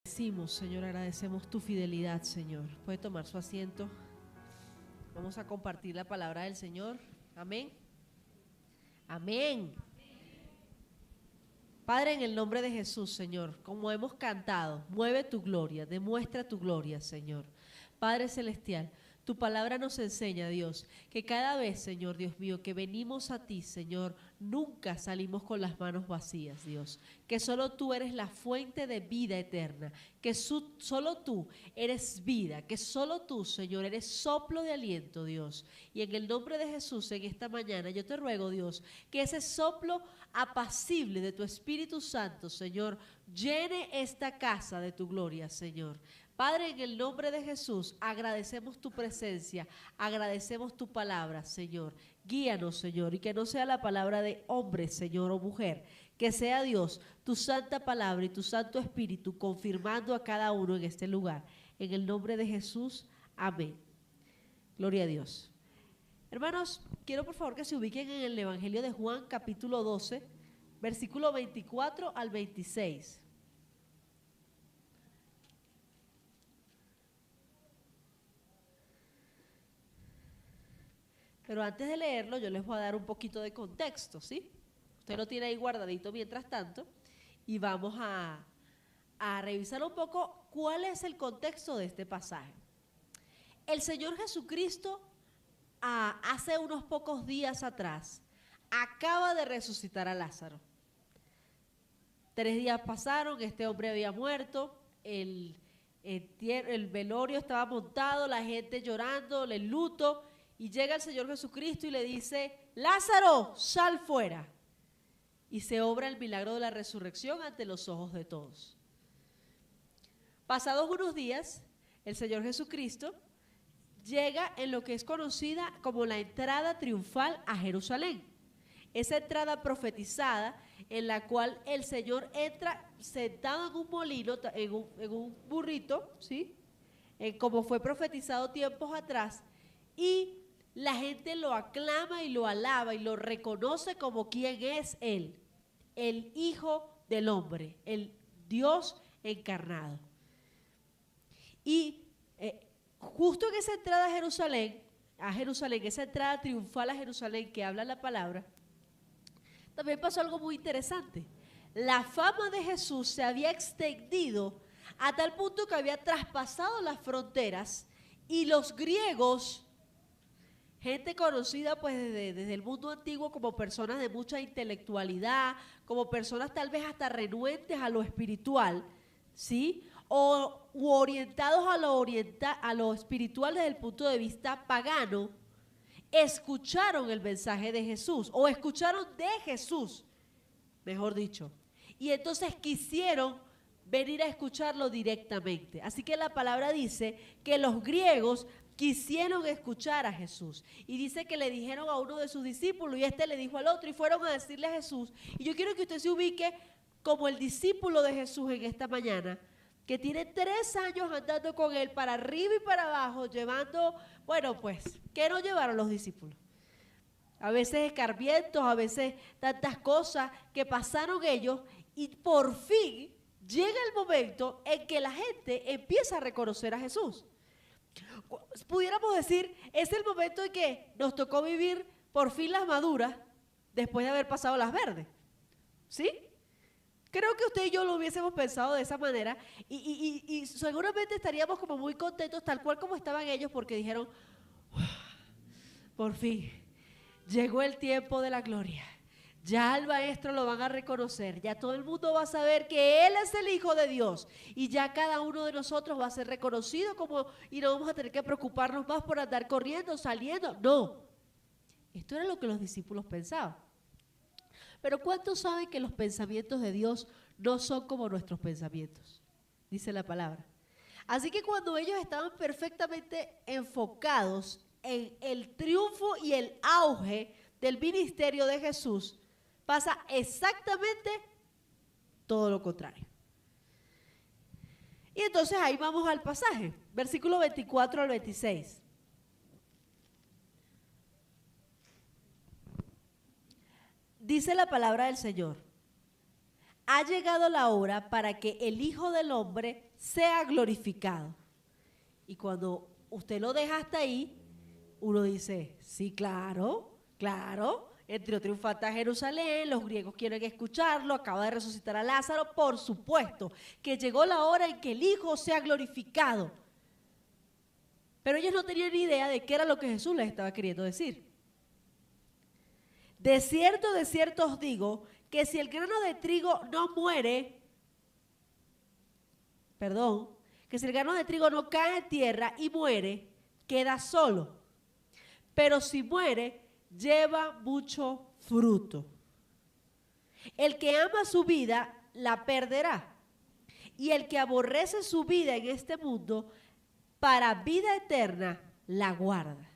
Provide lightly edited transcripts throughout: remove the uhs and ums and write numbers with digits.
Decimos, Señor, agradecemos tu fidelidad, Señor. Puede tomar su asiento. Vamos a compartir la palabra del Señor. Amén. Amén. Padre, en el nombre de Jesús, Señor, como hemos cantado, mueve tu gloria, demuestra tu gloria, Señor. Padre celestial, tu palabra nos enseña, Dios, que cada vez, Señor Dios mío, que venimos a ti, Señor, nunca salimos con las manos vacías, Dios. Que solo tú eres la fuente de vida eterna, que solo tú eres vida, que solo tú, Señor, eres soplo de aliento, Dios. Y en el nombre de Jesús, en esta mañana, yo te ruego, Dios, que ese soplo apacible de tu Espíritu Santo, Señor, llene esta casa de tu gloria, Señor. Padre, en el nombre de Jesús, agradecemos tu presencia, agradecemos tu palabra, Señor. Guíanos, Señor, y que no sea la palabra de hombre, Señor, o mujer, que sea Dios, tu santa palabra y tu santo espíritu confirmando a cada uno en este lugar. En el nombre de Jesús, amén. Gloria a Dios. Hermanos, quiero por favor que se ubiquen en el Evangelio de Juan, capítulo 12, versículo 24 al 26. Pero antes de leerlo, yo les voy a dar un poquito de contexto, ¿sí? Usted lo tiene ahí guardadito mientras tanto y vamos a revisar un poco cuál es el contexto de este pasaje. El Señor Jesucristo, hace unos pocos días atrás, acaba de resucitar a Lázaro. 3 días pasaron, este hombre había muerto, el velorio estaba montado, la gente llorando, el luto. Y llega el Señor Jesucristo y le dice, Lázaro, sal fuera. Y se obra el milagro de la resurrección ante los ojos de todos. Pasados unos días, el Señor Jesucristo llega en lo que es conocida como la entrada triunfal a Jerusalén. Esa entrada profetizada en la cual el Señor entra sentado en un molino, en un burrito, ¿sí? Como fue profetizado tiempos atrás, y la gente lo aclama y lo alaba y lo reconoce como quien es Él, el Hijo del Hombre, el Dios encarnado. Y justo en esa entrada a Jerusalén, esa entrada triunfal a Jerusalén que habla la palabra, también pasó algo muy interesante. La fama de Jesús se había extendido a tal punto que había traspasado las fronteras y los griegos, gente conocida pues desde el mundo antiguo como personas de mucha intelectualidad, como personas tal vez hasta renuentes a lo espiritual, ¿sí? U orientados a lo espiritual desde el punto de vista pagano, escucharon el mensaje de Jesús, o escucharon de Jesús, mejor dicho, y entonces quisieron venir a escucharlo directamente. Así que la palabra dice que los griegos quisieron escuchar a Jesús, y dice que le dijeron a uno de sus discípulos y este le dijo al otro y fueron a decirle a Jesús. Y yo quiero que usted se ubique como el discípulo de Jesús en esta mañana, que tiene 3 años andando con él para arriba y para abajo, llevando, bueno pues, ¿qué no llevaron los discípulos? A veces escarmientos, a veces tantas cosas que pasaron ellos, y por fin llega el momento en que la gente empieza a reconocer a Jesús. Pudiéramos decir, es el momento en que nos tocó vivir por fin las maduras después de haber pasado las verdes, ¿sí? Creo que usted y yo lo hubiésemos pensado de esa manera y seguramente estaríamos como muy contentos, tal cual como estaban ellos, porque dijeron, por fin, llegó el tiempo de la gloria. Ya al maestro lo van a reconocer, ya todo el mundo va a saber que Él es el Hijo de Dios y ya cada uno de nosotros va a ser reconocido y no vamos a tener que preocuparnos más por andar corriendo, saliendo. No, esto era lo que los discípulos pensaban. Pero ¿cuántos saben que los pensamientos de Dios no son como nuestros pensamientos? Dice la palabra. Así que cuando ellos estaban perfectamente enfocados en el triunfo y el auge del ministerio de Jesús, pasa exactamente todo lo contrario. Y entonces ahí vamos al pasaje, versículo 24 al 26. Dice la palabra del Señor: ha llegado la hora para que el Hijo del Hombre sea glorificado. Y cuando usted lo deja hasta ahí, uno dice, sí, claro, claro, entró triunfante a Jerusalén, los griegos quieren escucharlo, acaba de resucitar a Lázaro, por supuesto, que llegó la hora en que el Hijo sea glorificado. Pero ellos no tenían ni idea de qué era lo que Jesús les estaba queriendo decir. De cierto os digo, que si el grano de trigo no muere, que si el grano de trigo no cae en tierra y muere, queda solo. Pero si muere, lleva mucho fruto. El que ama su vida, la perderá. Y el que aborrece su vida en este mundo, para vida eterna, la guarda.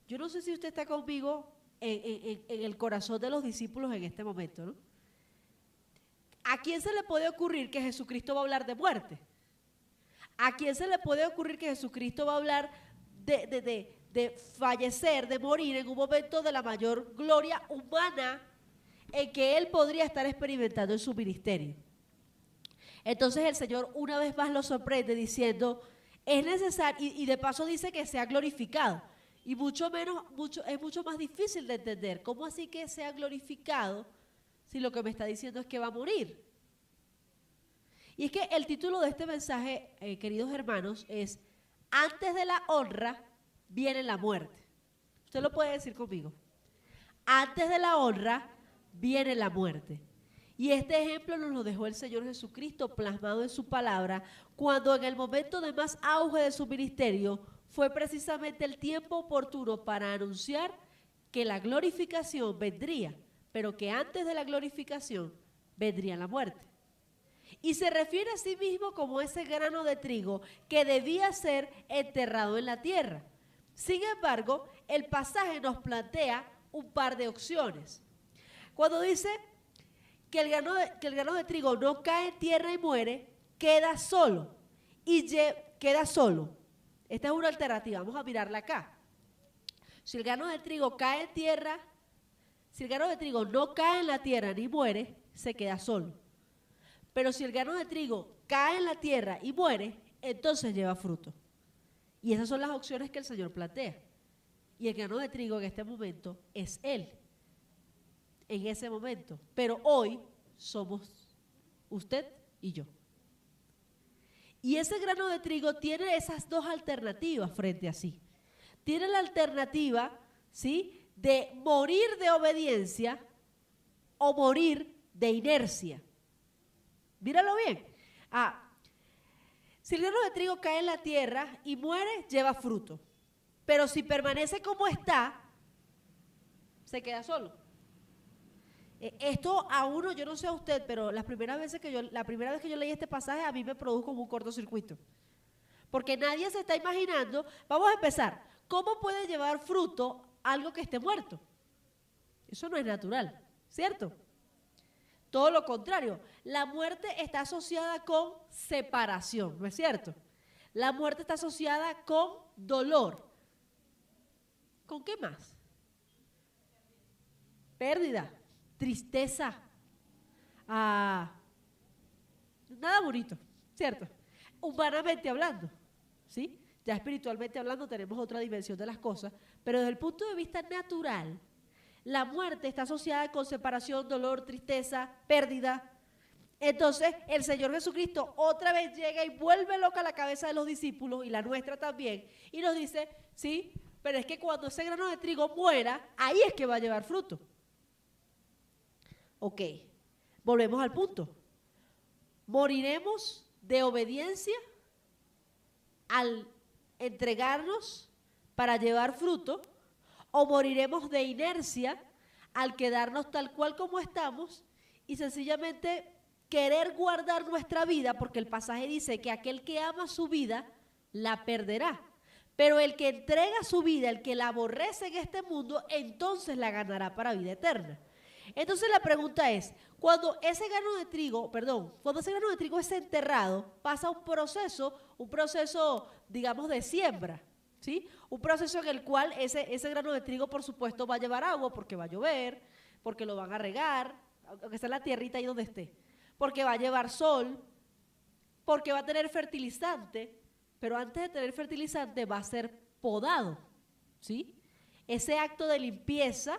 Yo no sé si usted está conmigo en el corazón de los discípulos en este momento, ¿no? ¿A quién se le puede ocurrir que Jesucristo va a hablar de muerte? ¿A quién se le puede ocurrir que Jesucristo va a hablar de fallecer, de morir en un momento de la mayor gloria humana en que Él podría estar experimentando en su ministerio? Entonces el Señor una vez más lo sorprende diciendo, es necesario, y de paso dice que sea glorificado. Y es mucho más difícil de entender. ¿Cómo así que sea glorificado si lo que me está diciendo es que va a morir? Y es que el título de este mensaje, queridos hermanos, es antes de la honra viene la muerte. Usted lo puede decir conmigo. Antes de la honra viene la muerte. Y este ejemplo nos lo dejó el Señor Jesucristo plasmado en su palabra cuando en el momento de más auge de su ministerio fue precisamente el tiempo oportuno para anunciar que la glorificación vendría, pero que antes de la glorificación vendría la muerte. Y se refiere a sí mismo como ese grano de trigo que debía ser enterrado en la tierra. Sin embargo, el pasaje nos plantea un par de opciones. Cuando dice que el grano de trigo no cae en tierra y muere, queda solo. Queda solo. Esta es una alternativa, vamos a mirarla acá. Si el grano de trigo cae en tierra, si el grano de trigo no cae en la tierra ni muere, se queda solo. Pero si el grano de trigo cae en la tierra y muere, entonces lleva fruto. Y esas son las opciones que el Señor plantea. Y el grano de trigo en este momento es Él. En ese momento. Pero hoy somos usted y yo. Y ese grano de trigo tiene esas dos alternativas frente a sí. Tiene la alternativa, ¿sí?, de morir de obediencia o morir de inercia. Míralo bien. Si el grano de trigo cae en la tierra y muere, lleva fruto. Pero si permanece como está, se queda solo. Esto a uno, yo no sé a usted, pero la primera vez que yo leí este pasaje a mí me produjo como un cortocircuito. Porque nadie se está imaginando, vamos a empezar, ¿cómo puede llevar fruto algo que esté muerto? Eso no es natural, ¿cierto? Todo lo contrario, la muerte está asociada con separación, ¿no es cierto? La muerte está asociada con dolor. ¿Con qué más? Pérdida. Tristeza, nada bonito, ¿cierto? Humanamente hablando, ¿sí? Ya espiritualmente hablando tenemos otra dimensión de las cosas, pero desde el punto de vista natural, la muerte está asociada con separación, dolor, tristeza, pérdida. Entonces, el Señor Jesucristo otra vez llega y vuelve loca la cabeza de los discípulos y la nuestra también, y nos dice, sí, pero es que cuando ese grano de trigo muera, ahí es que va a llevar fruto. Ok, volvemos al punto. ¿Moriremos de obediencia al entregarnos para llevar fruto? ¿O moriremos de inercia al quedarnos tal cual como estamos y sencillamente querer guardar nuestra vida? Porque el pasaje dice que aquel que ama su vida, la perderá. Pero el que entrega su vida, el que la aborrece en este mundo, entonces la ganará para vida eterna. Entonces la pregunta es, cuando ese grano de trigo es enterrado, pasa un proceso, digamos, de siembra, ¿sí? Un proceso en el cual ese grano de trigo, por supuesto, va a llevar agua porque va a llover, porque lo van a regar, aunque sea en la tierrita ahí donde esté, porque va a llevar sol, porque va a tener fertilizante, pero antes de tener fertilizante va a ser podado, ¿sí? Ese acto de limpieza,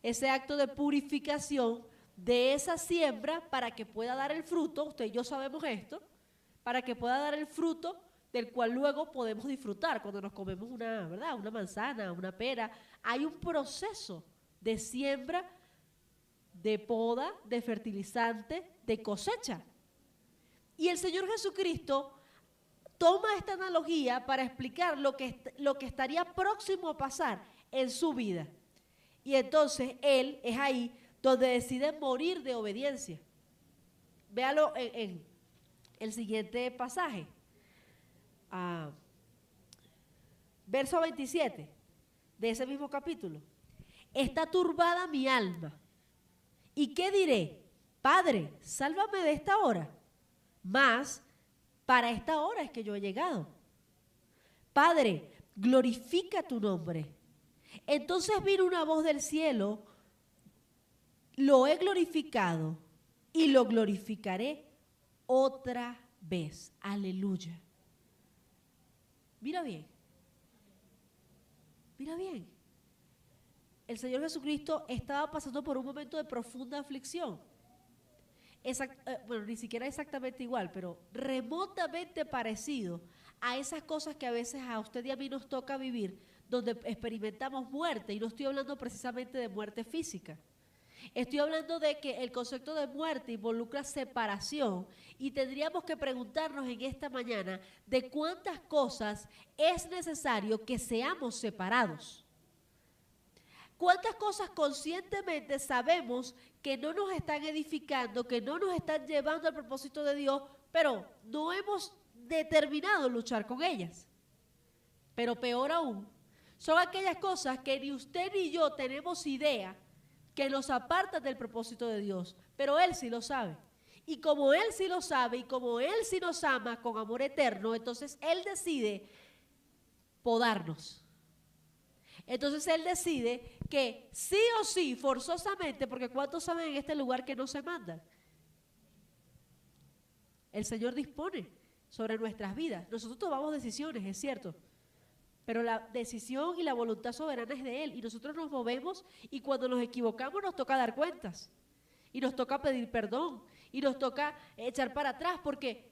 ese acto de purificación de esa siembra para que pueda dar el fruto, usted y yo sabemos esto, para que pueda dar el fruto del cual luego podemos disfrutar cuando nos comemos una, ¿verdad?, una manzana, una pera. Hay un proceso de siembra, de poda, de fertilizante, de cosecha. Y el Señor Jesucristo toma esta analogía para explicar lo que estaría próximo a pasar en su vida. Y entonces Él es ahí donde decide morir de obediencia. Véalo en el siguiente pasaje. Verso 27 de ese mismo capítulo. Está turbada mi alma. ¿Y qué diré? Padre, sálvame de esta hora. Mas para esta hora es que yo he llegado. Padre, glorifica tu nombre. Entonces vino una voz del cielo: lo he glorificado y lo glorificaré otra vez. Aleluya. Mira bien. Mira bien. El Señor Jesucristo estaba pasando por un momento de profunda aflicción. Bueno, ni siquiera exactamente igual, pero remotamente parecido a esas cosas que a veces a usted y a mí nos toca vivir, donde experimentamos muerte, y no estoy hablando precisamente de muerte física. Estoy hablando de que el concepto de muerte involucra separación, y tendríamos que preguntarnos en esta mañana de cuántas cosas es necesario que seamos separados. ¿Cuántas cosas conscientemente sabemos que no nos están edificando, que no nos están llevando al propósito de Dios, pero no hemos determinado luchar con ellas? Pero peor aún, son aquellas cosas que ni usted ni yo tenemos idea que nos apartan del propósito de Dios, pero Él sí lo sabe. Y como Él sí lo sabe y como Él sí nos ama con amor eterno, entonces Él decide podarnos. Entonces Él decide que sí o sí, forzosamente, porque ¿cuántos saben en este lugar que no se mandan? El Señor dispone sobre nuestras vidas. Nosotros tomamos decisiones, es cierto, pero la decisión y la voluntad soberana es de Él, y nosotros nos movemos, y cuando nos equivocamos nos toca dar cuentas, y nos toca pedir perdón, y nos toca echar para atrás, porque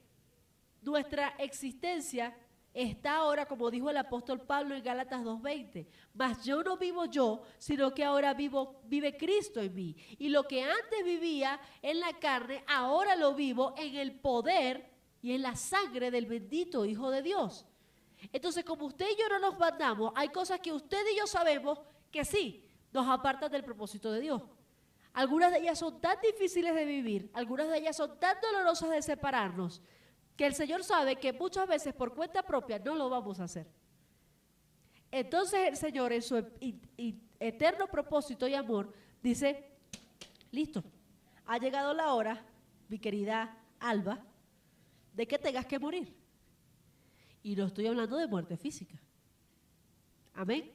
nuestra existencia está ahora, como dijo el apóstol Pablo en Gálatas 2:20, mas yo no vivo yo, sino que ahora vive Cristo en mí. Y lo que antes vivía en la carne, ahora lo vivo en el poder y en la sangre del bendito Hijo de Dios. Entonces, como usted y yo no nos mandamos, hay cosas que usted y yo sabemos que sí, nos apartan del propósito de Dios. Algunas de ellas son tan difíciles de vivir, algunas de ellas son tan dolorosas de separarnos, que el Señor sabe que muchas veces por cuenta propia no lo vamos a hacer. Entonces el Señor, en su eterno propósito y amor, dice: listo, ha llegado la hora, mi querida Alba, de que tengas que morir. Y no estoy hablando de muerte física. Amén.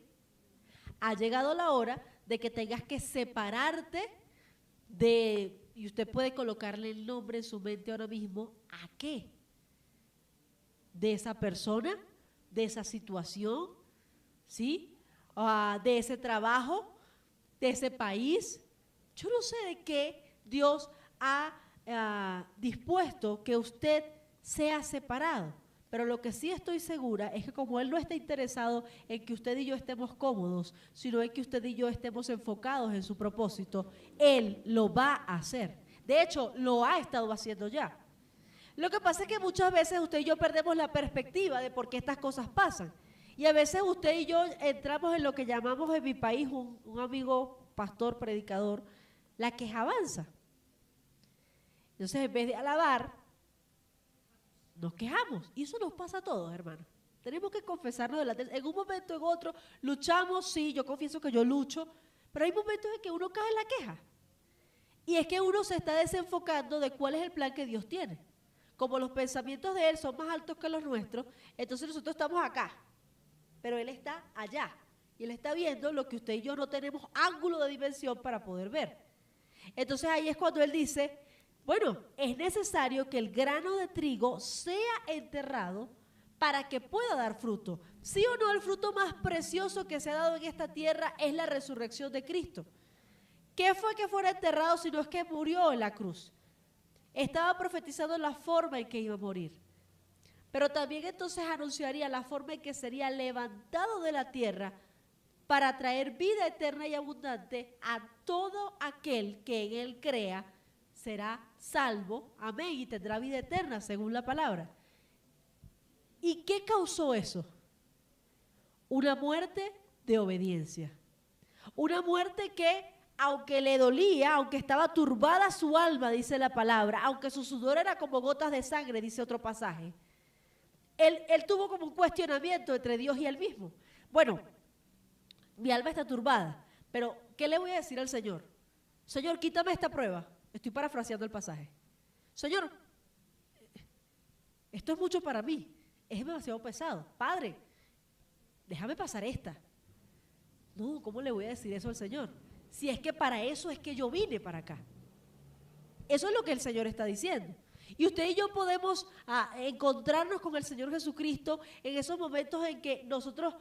Ha llegado la hora de que tengas que separarte de, y usted puede colocarle el nombre en su mente ahora mismo, ¿a qué? De esa persona, de esa situación, ¿sí? De ese trabajo, de ese país. Yo no sé de qué Dios ha dispuesto que usted sea separado, pero lo que sí estoy segura es que como Él no está interesado en que usted y yo estemos cómodos, sino en que usted y yo estemos enfocados en su propósito, Él lo va a hacer. De hecho, lo ha estado haciendo ya. Lo que pasa es que muchas veces usted y yo perdemos la perspectiva de por qué estas cosas pasan. Y a veces usted y yo entramos en lo que llamamos en mi país, un amigo pastor, predicador, la quejabanza. Entonces, en vez de alabar, nos quejamos. Y eso nos pasa a todos, hermanos. Tenemos que confesarnos delante. En un momento o en otro luchamos, sí, yo confieso que yo lucho, pero hay momentos en que uno cae en la queja. Y es que uno se está desenfocando de cuál es el plan que Dios tiene. Como los pensamientos de Él son más altos que los nuestros, entonces nosotros estamos acá, pero Él está allá. Y Él está viendo lo que usted y yo no tenemos ángulo de dimensión para poder ver. Entonces ahí es cuando él dice, bueno, es necesario que el grano de trigo sea enterrado para que pueda dar fruto. Sí o no, el fruto más precioso que se ha dado en esta tierra es la resurrección de Cristo. ¿Qué fue que fuera enterrado si no es que murió en la cruz? Estaba profetizando la forma en que iba a morir. Pero también entonces anunciaría la forma en que sería levantado de la tierra para traer vida eterna y abundante a todo aquel que en él crea, será salvo, amén, y tendrá vida eterna según la palabra. ¿Y qué causó eso? Una muerte de obediencia. Una muerte que, aunque le dolía, aunque estaba turbada su alma, dice la palabra, aunque su sudor era como gotas de sangre, dice otro pasaje, él tuvo como un cuestionamiento entre Dios y él mismo. Bueno, mi alma está turbada, pero ¿qué le voy a decir al Señor? Señor, quítame esta prueba. Estoy parafraseando el pasaje. Señor, esto es mucho para mí, es demasiado pesado. Padre, déjame pasar esta. No, ¿cómo le voy a decir eso al Señor? Si es que para eso es que yo vine para acá. Eso es lo que el Señor está diciendo. Y usted y yo podemos encontrarnos con el Señor Jesucristo en esos momentos en que nosotros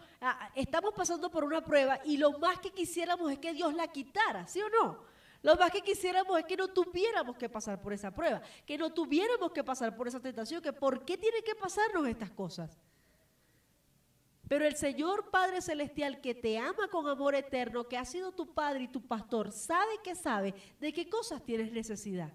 estamos pasando por una prueba y lo más que quisiéramos es que Dios la quitara, ¿sí o no? Lo más que quisiéramos es que no tuviéramos que pasar por esa prueba, que no tuviéramos que pasar por esa tentación, que ¿por qué tienen que pasarnos estas cosas? Pero el Señor Padre Celestial, que te ama con amor eterno, que ha sido tu Padre y tu pastor, sabe de qué cosas tienes necesidad.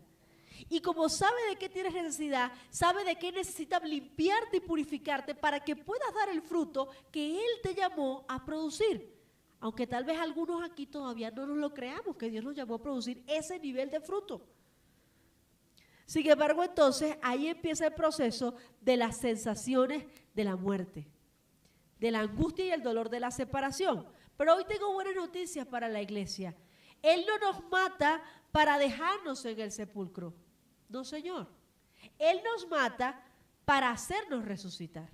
Y como sabe de qué tienes necesidad, sabe de qué necesitas limpiarte y purificarte para que puedas dar el fruto que Él te llamó a producir. Aunque tal vez algunos aquí todavía no nos lo creamos, que Dios nos llamó a producir ese nivel de fruto. Sin embargo, entonces, ahí empieza el proceso de las sensaciones de la muerte, de la angustia y el dolor de la separación. Pero hoy tengo buenas noticias para la iglesia. Él no nos mata para dejarnos en el sepulcro. No, Señor. Él nos mata para hacernos resucitar.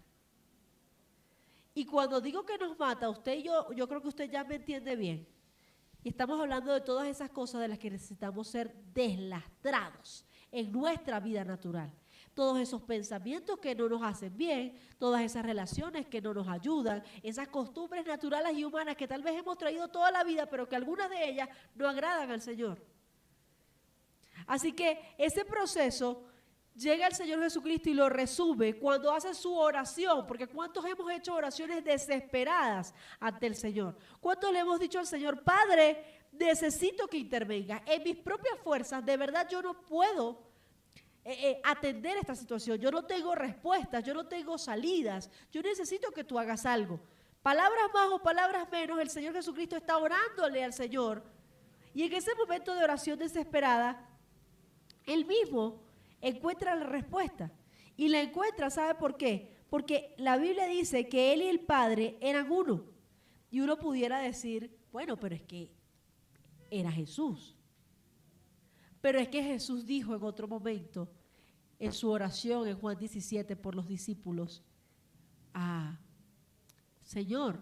Y cuando digo que nos mata, usted y yo creo que usted ya me entiende bien. Y estamos hablando de todas esas cosas de las que necesitamos ser deslastrados en nuestra vida natural. Todos esos pensamientos que no nos hacen bien, todas esas relaciones que no nos ayudan, esas costumbres naturales y humanas que tal vez hemos traído toda la vida, pero que algunas de ellas no agradan al Señor. Así que ese proceso llega el Señor Jesucristo y lo resume cuando hace su oración, porque ¿cuántos hemos hecho oraciones desesperadas ante el Señor? ¿Cuántos le hemos dicho al Señor, Padre, necesito que intervenga? En mis propias fuerzas, de verdad yo no puedo atender esta situación, yo no tengo respuestas, yo no tengo salidas, yo necesito que tú hagas algo. Palabras más o palabras menos, el Señor Jesucristo está orándole al Señor y en ese momento de oración desesperada, Él mismo encuentra la respuesta y la encuentra, ¿sabe por qué? Porque la Biblia dice que Él y el Padre eran uno y uno pudiera decir, bueno, pero es que era Jesús. Pero es que Jesús dijo en otro momento, en su oración en Juan 17 por los discípulos, Señor,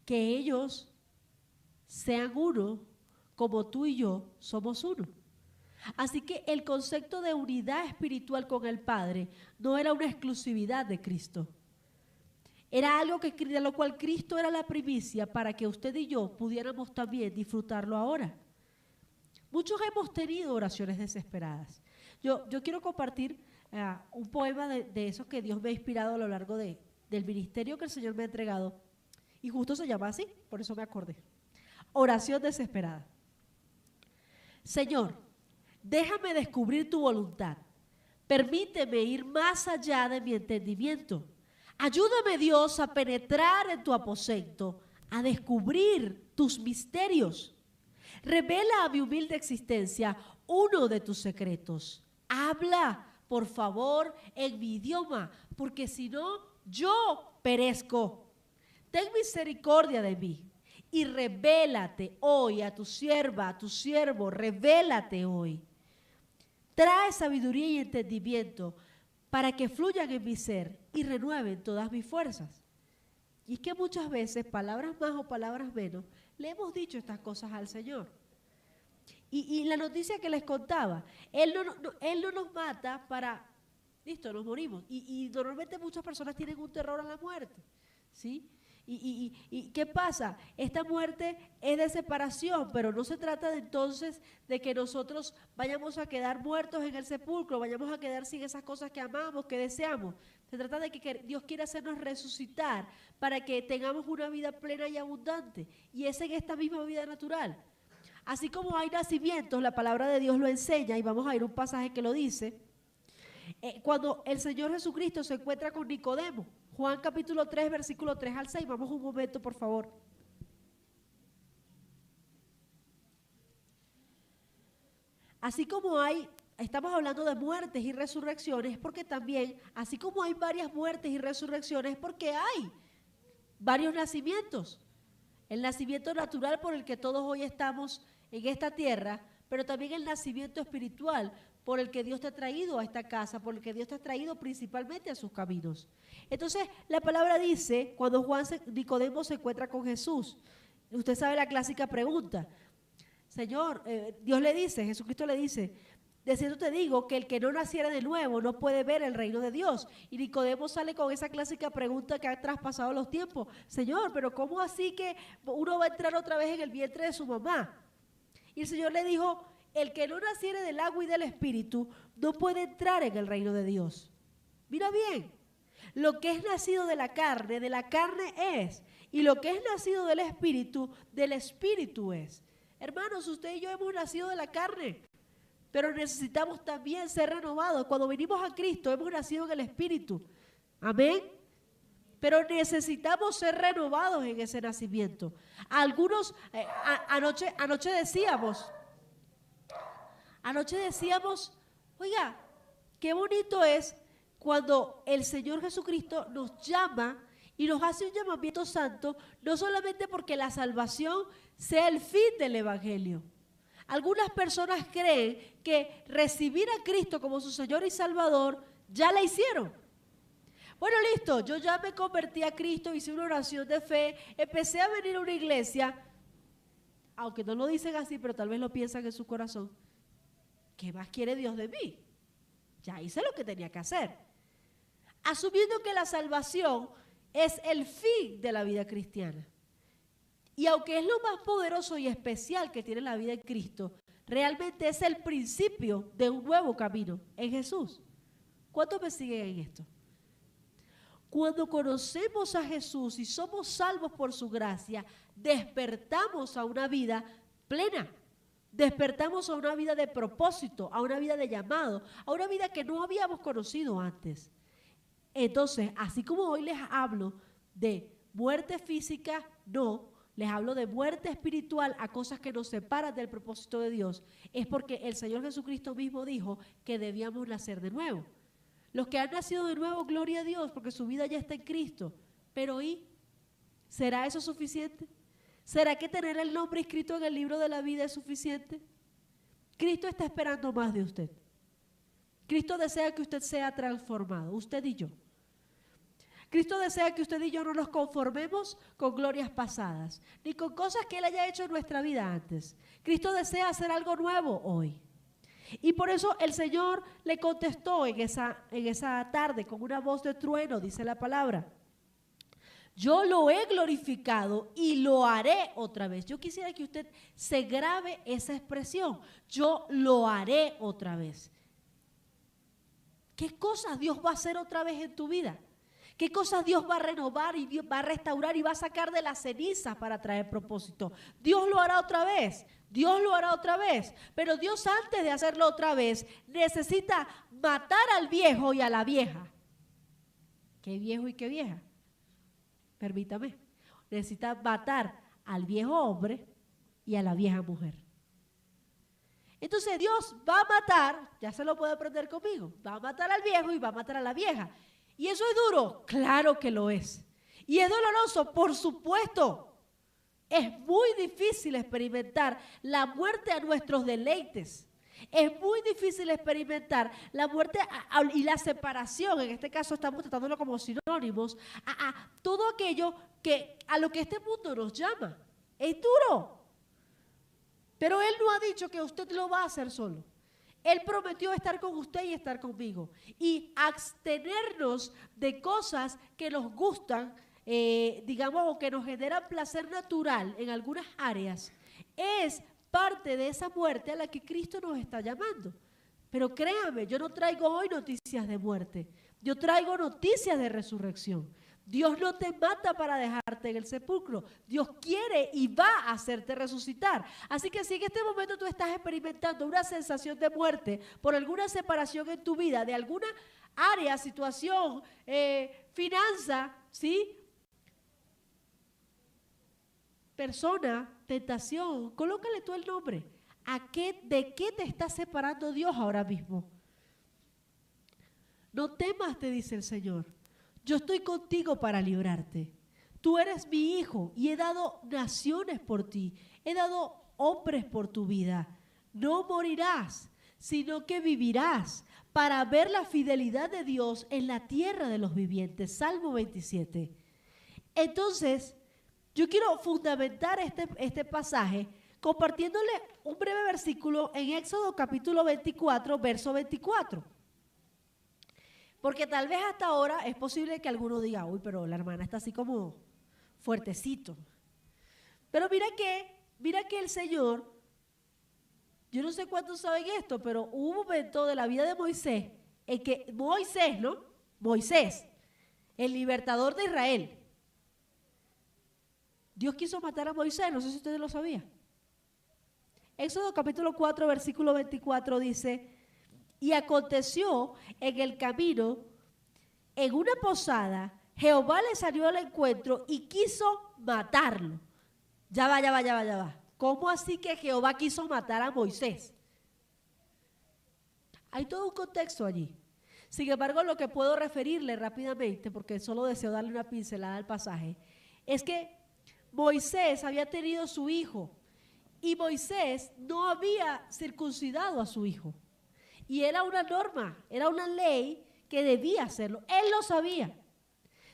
que ellos sean uno como tú y yo somos uno. Así que el concepto de unidad espiritual con el Padre no era una exclusividad de Cristo. Era algo de lo cual Cristo era la primicia para que usted y yo pudiéramos también disfrutarlo ahora. Muchos hemos tenido oraciones desesperadas. Yo quiero compartir un poema de esos que Dios me ha inspirado a lo largo del ministerio que el Señor me ha entregado. Y justo se llama así, por eso me acordé. Oración desesperada. Señor, déjame descubrir tu voluntad. Permíteme ir más allá de mi entendimiento. Ayúdame, Dios, a penetrar en tu aposento, a descubrir tus misterios. Revela a mi humilde existencia uno de tus secretos. Habla, por favor, en mi idioma, porque si no, yo perezco. Ten misericordia de mí y revélate hoy a tu sierva, a tu siervo, revélate hoy. Trae sabiduría y entendimiento para que fluyan en mi ser y renueven todas mis fuerzas. Y es que muchas veces, palabras más o palabras menos, le hemos dicho estas cosas al Señor. Y la noticia que les contaba, Él no nos mata para, listo, nos morimos. Y normalmente muchas personas tienen un terror a la muerte, ¿sí? ¿Y qué pasa? Esta muerte es de separación, pero no se trata de entonces de que nosotros vayamos a quedar muertos en el sepulcro, vayamos a quedar sin esas cosas que amamos, que deseamos. Se trata de que Dios quiere hacernos resucitar para que tengamos una vida plena y abundante. Y es en esta misma vida natural. Así como hay nacimientos, la palabra de Dios lo enseña, y vamos a ir a un pasaje que lo dice. Cuando el Señor Jesucristo se encuentra con Nicodemo, Juan capítulo 3, versículo 3 al 6, vamos un momento, por favor. Así como estamos hablando de muertes y resurrecciones, porque también, así como hay varias muertes y resurrecciones, porque hay varios nacimientos. El nacimiento natural por el que todos hoy estamos en esta tierra, pero también el nacimiento espiritual por el que Dios te ha traído a esta casa, por el que Dios te ha traído principalmente a sus caminos. Entonces, la palabra dice, cuando Nicodemo se encuentra con Jesús, usted sabe la clásica pregunta, Señor, Dios le dice, Jesucristo le dice, de cierto te digo que el que no naciera de nuevo no puede ver el reino de Dios. Y Nicodemo sale con esa clásica pregunta que ha traspasado los tiempos. Señor, pero ¿cómo así que uno va a entrar otra vez en el vientre de su mamá? Y el Señor le dijo, el que no naciere del agua y del espíritu no puede entrar en el reino de Dios. Mira bien, lo que es nacido de la carne es. Y lo que es nacido del espíritu es. Hermanos, usted y yo hemos nacido de la carne, pero necesitamos también ser renovados. Cuando venimos a Cristo hemos nacido en el espíritu. Amén. Pero necesitamos ser renovados en ese nacimiento. Algunos, anoche decíamos, oiga, qué bonito es cuando el Señor Jesucristo nos llama y nos hace un llamamiento santo, no solamente porque la salvación sea el fin del Evangelio. Algunas personas creen que recibir a Cristo como su Señor y Salvador ya la hicieron. Bueno, listo, yo ya me convertí a Cristo, hice una oración de fe, empecé a venir a una iglesia, aunque no lo dicen así, pero tal vez lo piensan en su corazón. ¿Qué más quiere Dios de mí? Ya hice lo que tenía que hacer. Asumiendo que la salvación es el fin de la vida cristiana. Y aunque es lo más poderoso y especial que tiene la vida en Cristo, realmente es el principio de un nuevo camino en Jesús. ¿Cuántos me siguen en esto? Cuando conocemos a Jesús y somos salvos por su gracia, despertamos a una vida plena. Despertamos a una vida de propósito, a una vida de llamado, a una vida que no habíamos conocido antes. Entonces, así como hoy les hablo de muerte física, no, les hablo de muerte espiritual a cosas que nos separan del propósito de Dios, es porque el Señor Jesucristo mismo dijo que debíamos nacer de nuevo. Los que han nacido de nuevo, gloria a Dios, porque su vida ya está en Cristo. Pero ¿y? ¿Será eso suficiente? ¿Será que tener el nombre inscrito en el libro de la vida es suficiente? Cristo está esperando más de usted. Cristo desea que usted sea transformado, usted y yo. Cristo desea que usted y yo no nos conformemos con glorias pasadas, ni con cosas que Él haya hecho en nuestra vida antes. Cristo desea hacer algo nuevo hoy. Y por eso el Señor le contestó en esa tarde con una voz de trueno, dice la palabra. Yo lo he glorificado y lo haré otra vez. Yo quisiera que usted se grabe esa expresión. Yo lo haré otra vez. ¿Qué cosas Dios va a hacer otra vez en tu vida? ¿Qué cosas Dios va a renovar y Dios va a restaurar y va a sacar de las cenizas para traer propósito? Dios lo hará otra vez. Dios lo hará otra vez. Pero Dios, antes de hacerlo otra vez, necesita matar al viejo y a la vieja. ¿Qué viejo y qué vieja? Permítame. Necesita matar al viejo hombre y a la vieja mujer. Entonces Dios va a matar, ya se lo puede aprender conmigo, va a matar al viejo y va a matar a la vieja. ¿Y eso es duro? Claro que lo es. ¿Y es doloroso? Por supuesto. Es muy difícil experimentar la muerte a nuestros deleites. Es muy difícil experimentar la muerte y la separación. En este caso estamos tratándolo como sinónimos a todo aquello a lo que este mundo nos llama. Es duro. Pero Él no ha dicho que usted lo va a hacer solo. Él prometió estar con usted y estar conmigo. Y abstenernos de cosas que nos gustan, digamos, o que nos generan placer natural en algunas áreas, es parte de esa muerte a la que Cristo nos está llamando. Pero créame, yo no traigo hoy noticias de muerte. Yo traigo noticias de resurrección. Dios no te mata para dejarte en el sepulcro. Dios quiere y va a hacerte resucitar. Así que si en este momento tú estás experimentando una sensación de muerte por alguna separación en tu vida, de alguna área, situación, finanza, ¿sí? Persona, tentación, colócale tú el nombre. ¿De qué te está separando Dios ahora mismo? No temas, te dice el Señor. Yo estoy contigo para librarte. Tú eres mi hijo y he dado naciones por ti. He dado hombres por tu vida. No morirás, sino que vivirás para ver la fidelidad de Dios en la tierra de los vivientes. Salmo 27. Entonces, yo quiero fundamentar este pasaje compartiéndole un breve versículo en Éxodo capítulo 24, verso 24. Porque tal vez hasta ahora es posible que alguno diga, uy, pero la hermana está así como fuertecito. Pero mira que el Señor, yo no sé cuántos saben esto, pero hubo un momento de la vida de Moisés en que Moisés, ¿no? Moisés, el libertador de Israel. Dios quiso matar a Moisés, no sé si ustedes lo sabían. Éxodo capítulo 4, versículo 24 dice, y aconteció en el camino, en una posada, Jehová le salió al encuentro y quiso matarlo. Ya va. ¿Cómo así que Jehová quiso matar a Moisés? Hay todo un contexto allí. Sin embargo, lo que puedo referirle rápidamente, porque solo deseo darle una pincelada al pasaje, es que Moisés había tenido su hijo y Moisés no había circuncidado a su hijo. Y era una norma, era una ley que debía hacerlo. Él lo sabía.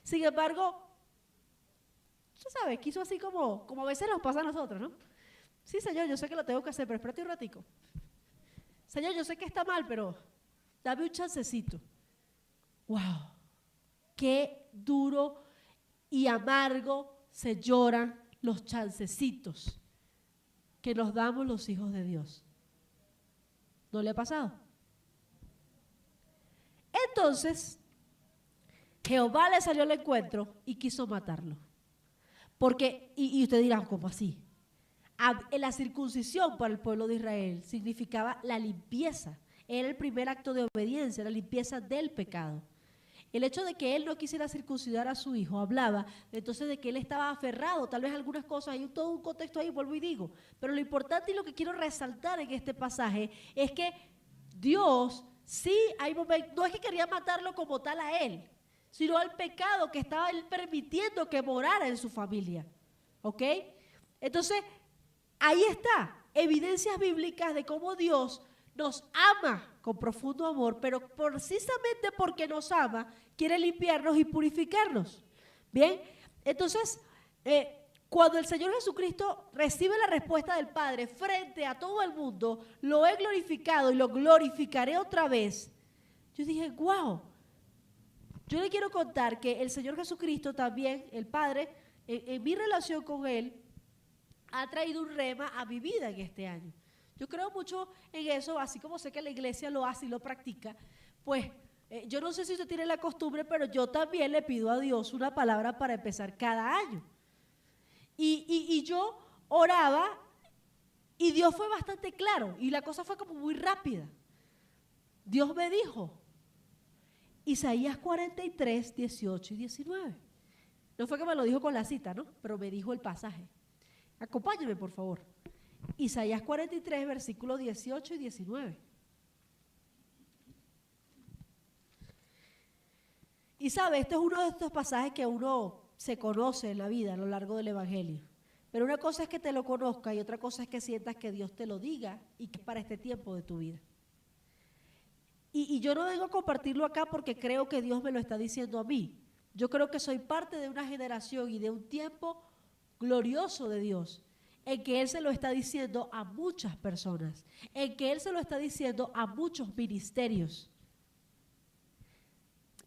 Sin embargo, tú sabes, quiso así como a veces nos pasa a nosotros, ¿no? Sí, Señor, yo sé que lo tengo que hacer, pero espérate un ratico. Señor, yo sé que está mal, pero dame un chancecito. ¡Wow! Qué duro y amargo se lloran los chancecitos que nos damos los hijos de Dios. ¿No le ha pasado? Entonces, Jehová le salió al encuentro y quiso matarlo. Porque, y usted dirá, ¿cómo así? La circuncisión para el pueblo de Israel significaba la limpieza. Era el primer acto de obediencia, la limpieza del pecado. El hecho de que él no quisiera circuncidar a su hijo hablaba entonces de que él estaba aferrado, tal vez algunas cosas, hay todo un contexto ahí, vuelvo y digo. Pero lo importante y lo que quiero resaltar en este pasaje es que Dios, sí, hay momentos, no es que quería matarlo como tal a él, sino al pecado que estaba él permitiendo que morara en su familia. ¿Ok? Entonces, ahí está, evidencias bíblicas de cómo Dios nos ama con profundo amor, pero precisamente porque nos ama, quiere limpiarnos y purificarnos. Bien, entonces, cuando el Señor Jesucristo recibe la respuesta del Padre frente a todo el mundo, lo he glorificado y lo glorificaré otra vez. Yo dije, wow, yo le quiero contar que el Señor Jesucristo también, el Padre, en mi relación con Él, ha traído un rema a mi vida en este año. Yo creo mucho en eso, así como sé que la iglesia lo hace y lo practica, pues yo no sé si usted tiene la costumbre, pero yo también le pido a Dios una palabra para empezar cada año. Y yo oraba y Dios fue bastante claro y la cosa fue como muy rápida. Dios me dijo, Isaías 43, 18 y 19. No fue que me lo dijo con la cita, ¿no? Pero me dijo el pasaje. Acompáñeme, por favor. Isaías 43, versículos 18 y 19. Y sabe, este es uno de estos pasajes que uno se conoce en la vida a lo largo del Evangelio. Pero una cosa es que te lo conozcas y otra cosa es que sientas que Dios te lo diga y que es para este tiempo de tu vida. Y yo no vengo a compartirlo acá porque creo que Dios me lo está diciendo a mí. Yo creo que soy parte de una generación y de un tiempo glorioso de Dios, en que Él se lo está diciendo a muchas personas, en que Él se lo está diciendo a muchos ministerios.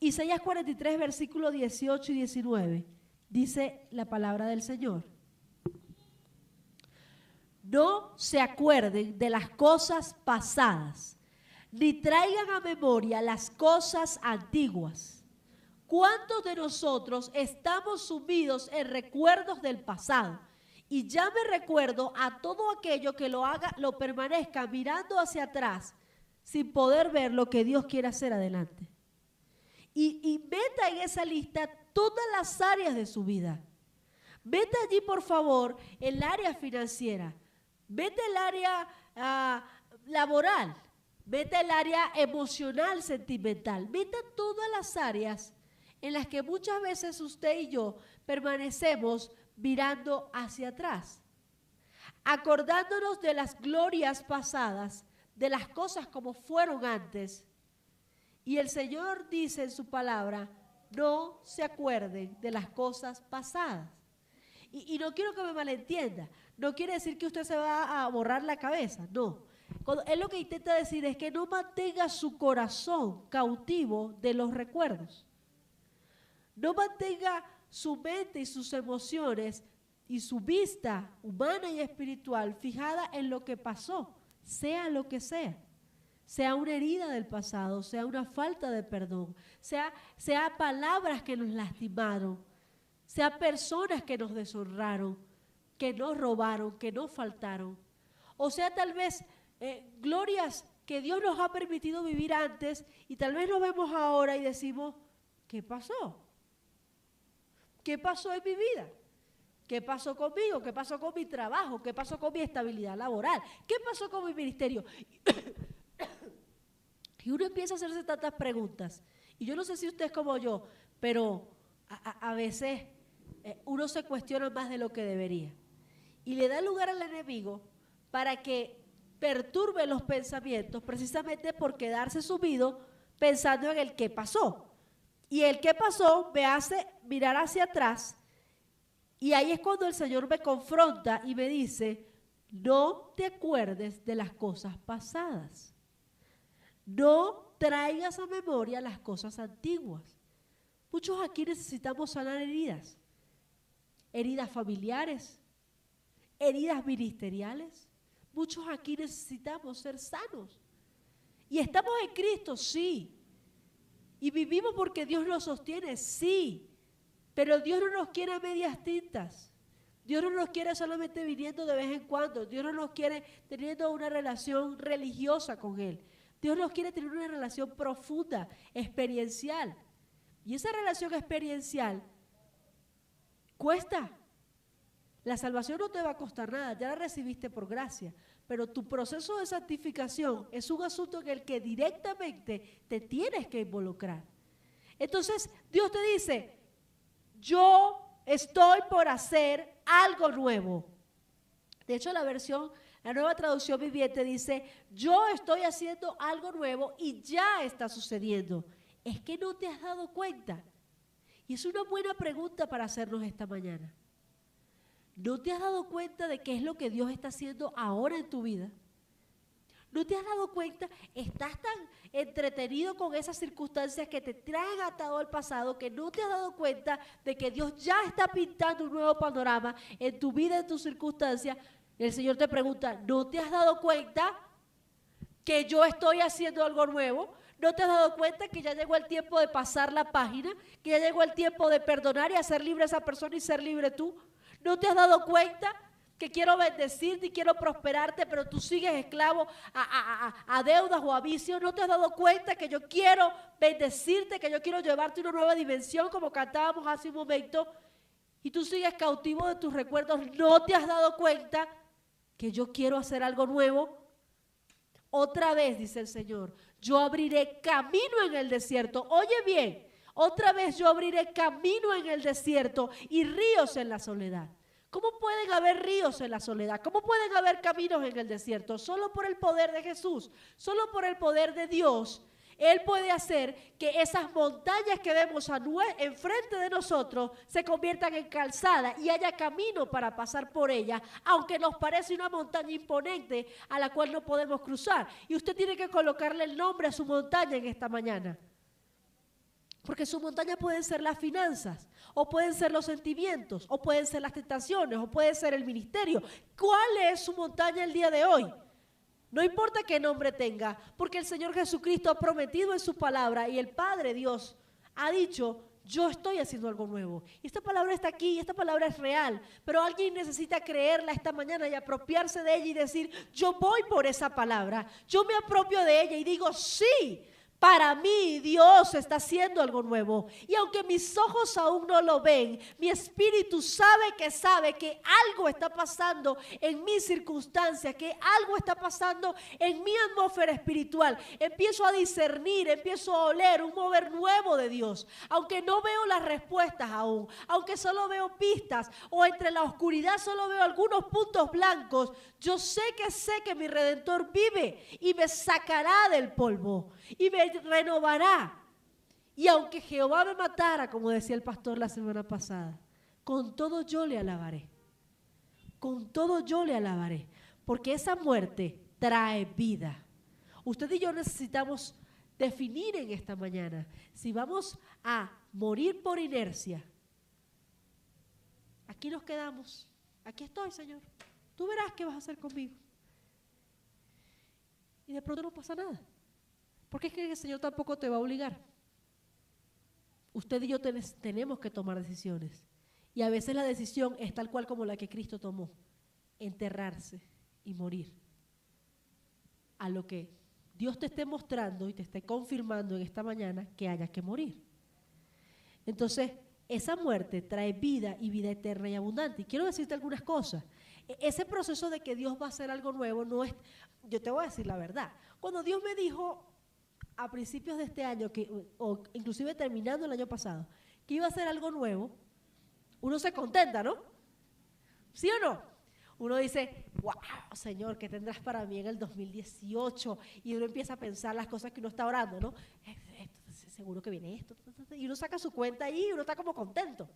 Isaías 43, versículos 18 y 19, dice la palabra del Señor. No se acuerden de las cosas pasadas, ni traigan a memoria las cosas antiguas. ¿Cuántos de nosotros estamos sumidos en recuerdos del pasado? Y ya me recuerdo a todo aquello que lo permanezca mirando hacia atrás, sin poder ver lo que Dios quiere hacer adelante. Y meta en esa lista todas las áreas de su vida. Meta allí, por favor, el área financiera. Meta el área laboral. Meta el área emocional, sentimental. Meta todas las áreas en las que muchas veces usted y yo permanecemos mirando hacia atrás, acordándonos de las glorias pasadas, de las cosas como fueron antes. Y el Señor dice en su palabra, no se acuerden de las cosas pasadas. Y no quiero que me malentienda, no quiere decir que usted se va a borrar la cabeza, no. Él lo que intenta decir es que no mantenga su corazón cautivo de los recuerdos. No mantenga su mente y sus emociones y su vista humana y espiritual fijada en lo que pasó, sea lo que sea. Sea una herida del pasado, sea una falta de perdón, sea palabras que nos lastimaron, sea personas que nos deshonraron, que nos robaron, que nos faltaron, o sea tal vez glorias que Dios nos ha permitido vivir antes y tal vez nos vemos ahora y decimos, ¿qué pasó? ¿Qué pasó en mi vida? ¿Qué pasó conmigo? ¿Qué pasó con mi trabajo? ¿Qué pasó con mi estabilidad laboral? ¿Qué pasó con mi ministerio? Y uno empieza a hacerse tantas preguntas. Y yo no sé si usted es como yo, pero a veces uno se cuestiona más de lo que debería. Y le da lugar al enemigo para que perturbe los pensamientos precisamente por quedarse sumido pensando en el qué pasó. Y el qué pasó me hace mirar hacia atrás. Y ahí es cuando el Señor me confronta y me dice, no te acuerdes de las cosas pasadas. No traigas a memoria las cosas antiguas. Muchos aquí necesitamos sanar heridas. Heridas familiares, heridas ministeriales. Muchos aquí necesitamos ser sanos. Y estamos en Cristo, sí. Y vivimos porque Dios nos sostiene, sí. Pero Dios no nos quiere a medias tintas. Dios no nos quiere solamente viniendo de vez en cuando. Dios no nos quiere teniendo una relación religiosa con Él. Dios nos quiere tener una relación profunda, experiencial. Y esa relación experiencial cuesta. La salvación no te va a costar nada, ya la recibiste por gracia. Pero tu proceso de santificación es un asunto en el que directamente te tienes que involucrar. Entonces, Dios te dice, yo estoy por hacer algo nuevo. De hecho, la nueva traducción viviente dice, yo estoy haciendo algo nuevo y ya está sucediendo. ¿Es que no te has dado cuenta? Y es una buena pregunta para hacernos esta mañana. ¿No te has dado cuenta de qué es lo que Dios está haciendo ahora en tu vida? ¿No te has dado cuenta? Estás tan entretenido con esas circunstancias que te traen atado al pasado que no te has dado cuenta de que Dios ya está pintando un nuevo panorama en tu vida, en tus circunstancias. El Señor te pregunta, ¿no te has dado cuenta que yo estoy haciendo algo nuevo? ¿No te has dado cuenta que ya llegó el tiempo de pasar la página? ¿Que ya llegó el tiempo de perdonar y hacer libre a esa persona y ser libre tú? ¿No te has dado cuenta que quiero bendecirte y quiero prosperarte, pero tú sigues esclavo a deudas o a vicios? ¿No te has dado cuenta que yo quiero bendecirte, que yo quiero llevarte a una nueva dimensión, como cantábamos hace un momento, y tú sigues cautivo de tus recuerdos? ¿No te has dado cuenta que yo quiero hacer algo nuevo? Otra vez, dice el Señor, yo abriré camino en el desierto. Oye bien, otra vez yo abriré camino en el desierto y ríos en la soledad. ¿Cómo pueden haber ríos en la soledad? ¿Cómo pueden haber caminos en el desierto? Solo por el poder de Jesús, solo por el poder de Dios Él puede hacer que esas montañas que vemos enfrente de nosotros se conviertan en calzada y haya camino para pasar por ellas, aunque nos parece una montaña imponente a la cual no podemos cruzar. Y usted tiene que colocarle el nombre a su montaña en esta mañana. Porque su montaña pueden ser las finanzas, o pueden ser los sentimientos, o pueden ser las tentaciones, o puede ser el ministerio. ¿Cuál es su montaña el día de hoy? No importa qué nombre tenga, porque el Señor Jesucristo ha prometido en su palabra y el Padre Dios ha dicho, yo estoy haciendo algo nuevo. Y esta palabra está aquí, y esta palabra es real, pero alguien necesita creerla esta mañana y apropiarse de ella y decir, yo voy por esa palabra, yo me apropio de ella y digo, sí, para mí Dios está haciendo algo nuevo. Y aunque mis ojos aún no lo ven, mi espíritu sabe que algo está pasando en mi circunstancia, que algo está pasando en mi atmósfera espiritual. Empiezo a discernir, empiezo a oler un mover nuevo de Dios. Aunque no veo las respuestas aún, aunque solo veo pistas o entre la oscuridad solo veo algunos puntos blancos, yo sé que mi Redentor vive y me sacará del polvo y me renovará. Y aunque Jehová me matara, como decía el pastor la semana pasada, con todo yo le alabaré. Con todo yo le alabaré. Porque esa muerte trae vida. Usted y yo necesitamos definir en esta mañana si vamos a morir por inercia. Aquí nos quedamos. Aquí estoy, Señor. Tú verás qué vas a hacer conmigo. Y de pronto no pasa nada. Porque es que el Señor tampoco te va a obligar. Usted y yo tenemos que tomar decisiones. Y a veces la decisión es tal cual como la que Cristo tomó. Enterrarse y morir. A lo que Dios te esté mostrando y te esté confirmando en esta mañana que haya que morir. Entonces, esa muerte trae vida y vida eterna y abundante. Y quiero decirte algunas cosas. Ese proceso de que Dios va a hacer algo nuevo no es, yo te voy a decir la verdad. Cuando Dios me dijo a principios de este año, o inclusive terminando el año pasado, que iba a hacer algo nuevo, uno se contenta, ¿no? ¿Sí o no? Uno dice, wow, Señor, ¿qué tendrás para mí en el 2018? Y uno empieza a pensar las cosas que uno está orando, ¿no? Seguro que viene esto. Y uno saca su cuenta ahí y uno está como contento.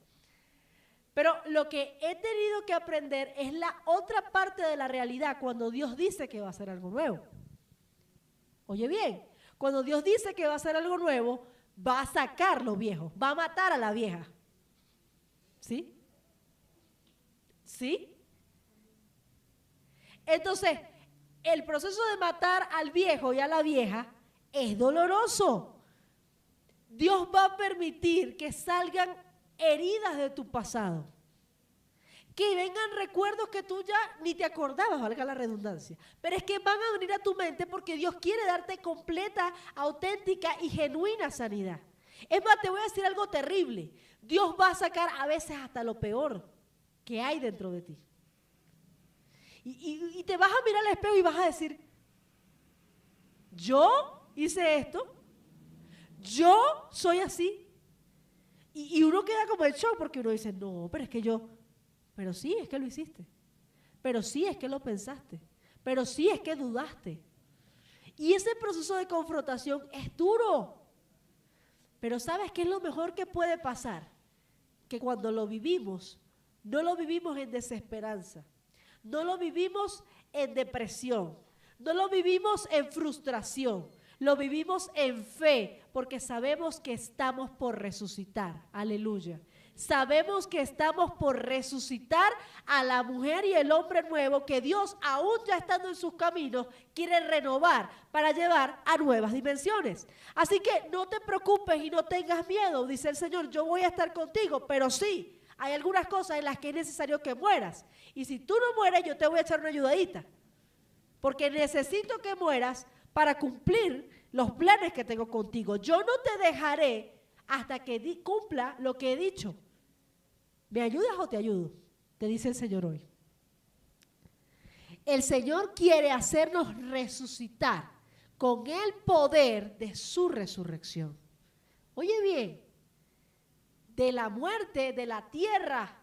Pero lo que he tenido que aprender es la otra parte de la realidad cuando Dios dice que va a hacer algo nuevo. Oye bien, cuando Dios dice que va a hacer algo nuevo, va a sacar lo viejo, va a matar a la vieja. ¿Sí? ¿Sí? Entonces, el proceso de matar al viejo y a la vieja es doloroso. Dios va a permitir que salgan heridas de tu pasado, que vengan recuerdos que tú ya ni te acordabas, valga la redundancia, pero es que van a venir a tu mente porque Dios quiere darte completa, auténtica y genuina sanidad. Es más, te voy a decir algo terrible. Dios va a sacar a veces hasta lo peor que hay dentro de ti. Y te vas a mirar al espejo y vas a decir, yo hice esto, yo soy así. Y uno queda como en shock porque uno dice, no, pero es que pero sí es que lo hiciste, pero sí es que lo pensaste, pero sí es que dudaste. Y ese proceso de confrontación es duro. Pero ¿sabes qué es lo mejor que puede pasar? Que cuando lo vivimos, no lo vivimos en desesperanza, no lo vivimos en depresión, no lo vivimos en frustración, lo vivimos en fe, porque sabemos que estamos por resucitar. Aleluya. Sabemos que estamos por resucitar a la mujer y el hombre nuevo que Dios, aún ya estando en sus caminos, quiere renovar para llevar a nuevas dimensiones. Así que no te preocupes y no tengas miedo, dice el Señor, yo voy a estar contigo, pero sí, hay algunas cosas en las que es necesario que mueras. Y si tú no mueres, yo te voy a echar una ayudadita, porque necesito que mueras para cumplir los planes que tengo contigo. Yo no te dejaré hasta que cumpla lo que he dicho. ¿Me ayudas o te ayudo? Te dice el Señor hoy. El Señor quiere hacernos resucitar con el poder de su resurrección. Oye bien, de la muerte, de la tierra,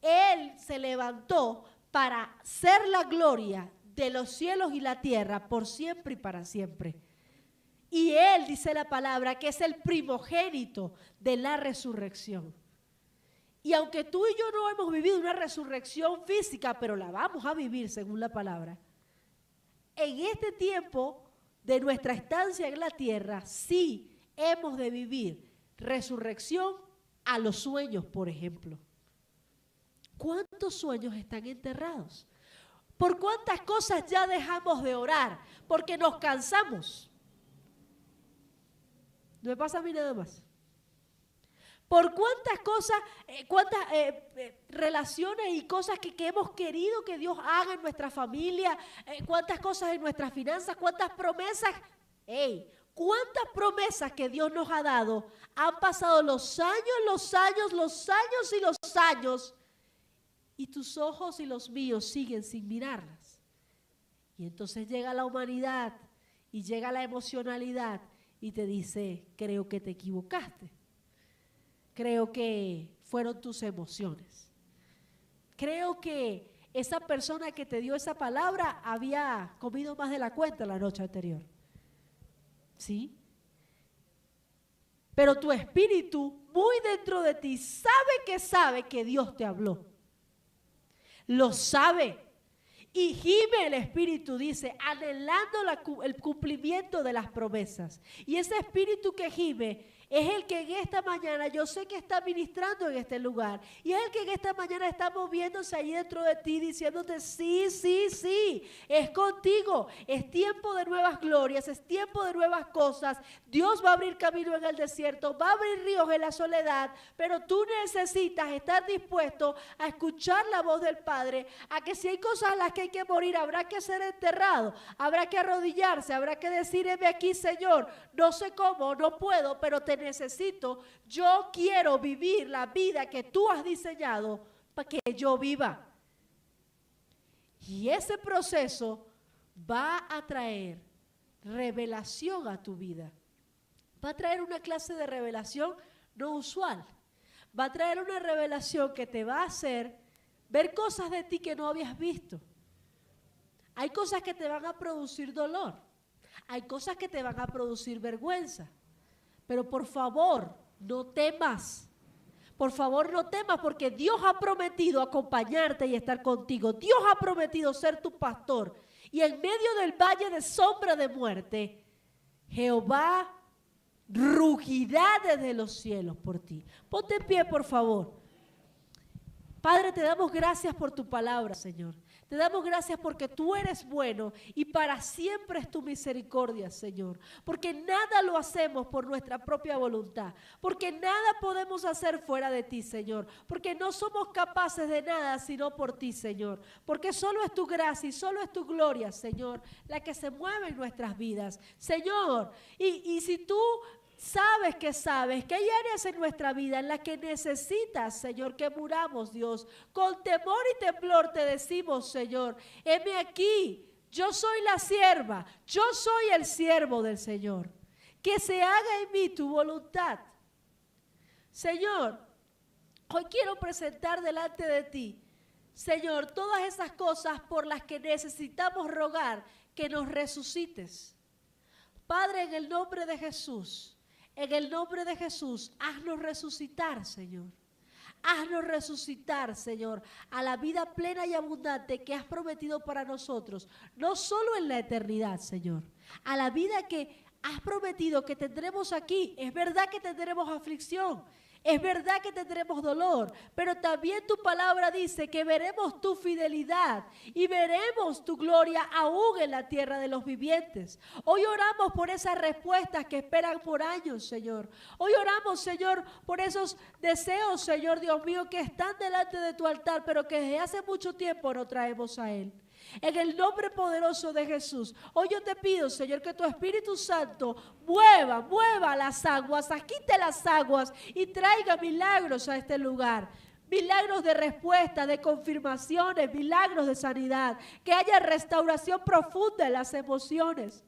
Él se levantó para ser la gloria de los cielos y la tierra por siempre y para siempre. Y Él, dice la palabra, que es el primogénito de la resurrección. Y aunque tú y yo no hemos vivido una resurrección física, pero la vamos a vivir según la palabra, en este tiempo de nuestra estancia en la tierra, sí hemos de vivir resurrección a los sueños, por ejemplo. ¿Cuántos sueños están enterrados? ¿Por cuántas cosas ya dejamos de orar? Porque nos cansamos. No me pasa a mí nada más. ¿Por cuántas cosas, cuántas relaciones y cosas que hemos querido que Dios haga en nuestra familia, cuántas cosas en nuestras finanzas, cuántas promesas, cuántas promesas que Dios nos ha dado, han pasado los años y los años, y tus ojos y los míos siguen sin mirarlas? Y entonces llega la humanidad y llega la emocionalidad y te dice, creo que te equivocaste. Creo que fueron tus emociones. Creo que esa persona que te dio esa palabra había comido más de la cuenta la noche anterior. ¿Sí? Pero tu espíritu, muy dentro de ti, sabe que Dios te habló. Lo sabe. Y gime el espíritu, dice, anhelando el cumplimiento de las promesas. Y ese espíritu que gime es el que en esta mañana, yo sé que está ministrando en este lugar, y es el que en esta mañana está moviéndose ahí dentro de ti, diciéndote, sí, es contigo, es tiempo de nuevas glorias, es tiempo de nuevas cosas. Dios va a abrir camino en el desierto, va a abrir ríos en la soledad, pero tú necesitas estar dispuesto a escuchar la voz del Padre, a que si hay cosas a las que hay que morir, habrá que ser enterrado, habrá que arrodillarse, habrá que decir, heme aquí, Señor, no sé cómo, no puedo, pero te necesito. Yo quiero vivir la vida que tú has diseñado para que yo viva. Y ese proceso va a traer revelación a tu vida. Va a traer una clase de revelación no usual. Va a traer una revelación que te va a hacer ver cosas de ti que no habías visto. Hay cosas que te van a producir dolor. Hay cosas que te van a producir vergüenza. Pero por favor, no temas. Por favor, no temas, porque Dios ha prometido acompañarte y estar contigo. Dios ha prometido ser tu pastor. Y en medio del valle de sombra de muerte, Jehová rugirá desde los cielos por ti. Ponte en pie, por favor. Padre, te damos gracias por tu palabra, Señor. Te damos gracias porque tú eres bueno y para siempre es tu misericordia, Señor. Porque nada lo hacemos por nuestra propia voluntad. Porque nada podemos hacer fuera de ti, Señor. Porque no somos capaces de nada sino por ti, Señor. Porque solo es tu gracia y solo es tu gloria, Señor, la que se mueve en nuestras vidas. Señor, y si tú sabes que hay áreas en nuestra vida en las que necesitas, Señor, que muramos, Dios. Con temor y temblor te decimos, Señor, heme aquí, yo soy la sierva, yo soy el siervo del Señor. Que se haga en mí tu voluntad. Señor, hoy quiero presentar delante de ti, Señor, todas esas cosas por las que necesitamos rogar que nos resucites. Padre, en el nombre de Jesús, haznos resucitar, Señor. Haznos resucitar, Señor, a la vida plena y abundante que has prometido para nosotros, no solo en la eternidad, Señor, a la vida que has prometido que tendremos aquí. Es verdad que tendremos aflicción, es verdad que tendremos dolor, pero también tu palabra dice que veremos tu fidelidad y veremos tu gloria aún en la tierra de los vivientes. Hoy oramos por esas respuestas que esperan por años, Señor. Hoy oramos, Señor, por esos deseos, Señor Dios mío, que están delante de tu altar, pero que desde hace mucho tiempo no traemos a Él. En el nombre poderoso de Jesús, hoy yo te pido, Señor, que tu Espíritu Santo mueva las aguas, agite las aguas y traiga milagros a este lugar. Milagros de respuesta, de confirmaciones, milagros de sanidad, que haya restauración profunda en las emociones.